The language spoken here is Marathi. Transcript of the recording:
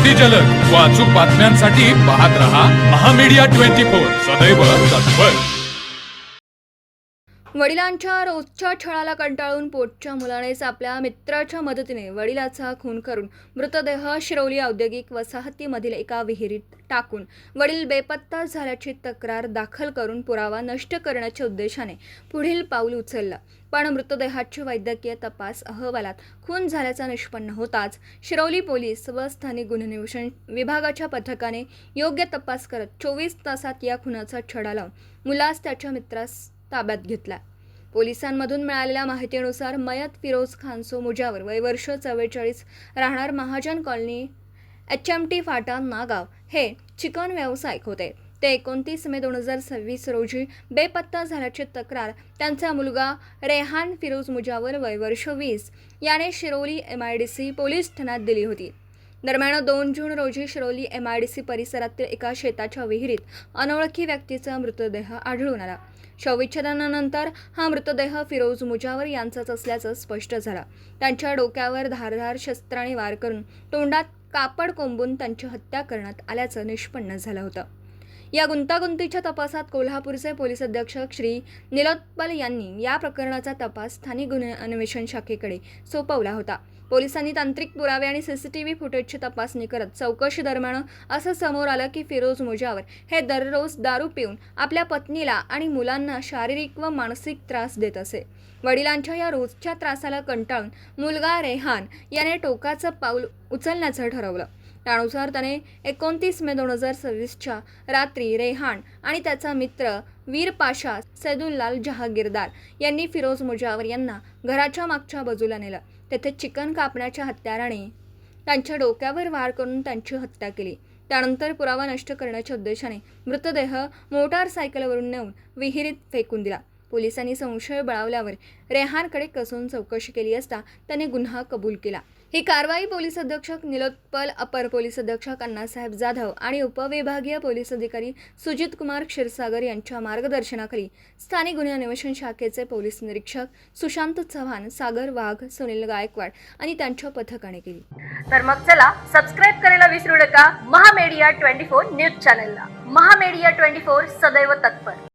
अति जलद व अचूक बातम्यांसाठी पाहत रहा महामीडिया 24 सदैव तत्पर। वडिलांच्या रोजच्या छळाला कंटाळून पोटच्या मुलानेच आपल्या मित्राच्या मदतीने वडिलाचा खून करून मृतदेह शिरोली औद्योगिक वसाहतीमधील एका विहिरीत टाकून वडील बेपत्ता झाल्याची तक्रार दाखल करून पुरावा नष्ट करण्याच्या उद्देशाने पुढील पाऊल उचललं। पण मृतदेहाच्या वैद्यकीय तपास अहवालात खून झाल्याचा निष्पन्न होताच शिरोली पोलीस व स्थानिक गुन्हे अन्वेषण विभागाच्या पथकाने योग्य तपास करत 24 तासात या खुनाचा छडा लावून मुलास त्याच्या मित्रास ताब्यात घेतला। पोलिसांमधून मिळालेल्या माहितीनुसार मयत फिरोज खानसो मुजावर वय वर्ष 44 राहणार महाजन कॉलनी HMT फाटा नागाव हे चिकन व्यावसायिक होते। ते 29 मे 2026 रोजी बेपत्ता झाल्याची तक्रार त्यांचा मुलगा रेहान फिरोज मुजावर वय वर्ष 20 याने शिरोली MIDC पोलीस ठाण्यात दिली होती। दरम्यान 2 जून रोजी शिरोली MIDC परिसरातील एका शेताच्या विहिरीत अनोळखी व्यक्तीचा मृतदेह आढळून आला। शवविच्छेदनानंतर हा मृतदेह फिरोज मुजावर यांचाच असल्याचं स्पष्ट झालं। त्यांच्या डोक्यावर धारदार शस्त्राने वार करून तोंडात कापड कोंबून त्यांची हत्या करण्यात आल्याचं निष्पन्न झालं होतं। या गुंतागुंतीच्या तपासात कोल्हापूरचे पोलीस अधीक्षक श्री निलोत्पल यांनी या प्रकरणाचा तपास स्थानिक गुन्हे अन्वेषण शाखेकडे सोपवला होता। पोलिसांनी तांत्रिक पुरावे आणि CCTV फुटेजची तपासणी करत चौकशी दरम्यान असं समोर आलं की फिरोज मुजावर हे दररोज दारू पिऊन आपल्या पत्नीला आणि मुलांना शारीरिक व मानसिक त्रास देत असे। वडिलांच्या या रोजच्या त्रासाला कंटाळून मुलगा रेहान याने टोकाचं पाऊल उचलण्याचं ठरवलं। त्यानुसार त्याने 29 मे 2026च्या रात्री रेहान आणि त्याचा मित्र वीर पाशा सैदुल्लाल जहागीरदार यांनी फिरोज मुजावर यांना घराच्या मागच्या बाजूला नेलं। तेथे चिकन कापण्याच्या हत्याराने त्यांच्या डोक्यावर वार करून त्यांची हत्या केली। त्यानंतर पुरावा नष्ट करण्याच्या उद्देशाने मृतदेह मोटारसायकलवरून नेऊन विहिरीत फेकून दिला। पोलिसांनी संशय बळावल्यावर रेहानकडे कसून चौकशी केली असता त्याने गुन्हा कबूल केला। ही कारवाई पोलीस अधीक्षक निलोत्पल, अपर पोलीस अधीक्षक अण्णासाहेब जाधव आणि उपविभागीय पोलीस अधिकारी सुजित कुमार क्षीरसागर यांच्या मार्गदर्शनाखाली स्थानिक गुन्हे अन्वेषण शाखेचे पोलीस निरीक्षक सुशांत चव्हाण, सागर वाघ, सुनील गायकवाड आणि त्यांच्या पथकाने केली। तर मग चला सबस्क्राईब करायला विसरू नका महामीडिया 24 न्यूज चॅनलला। महामीडिया 24 सदैव तत्पर।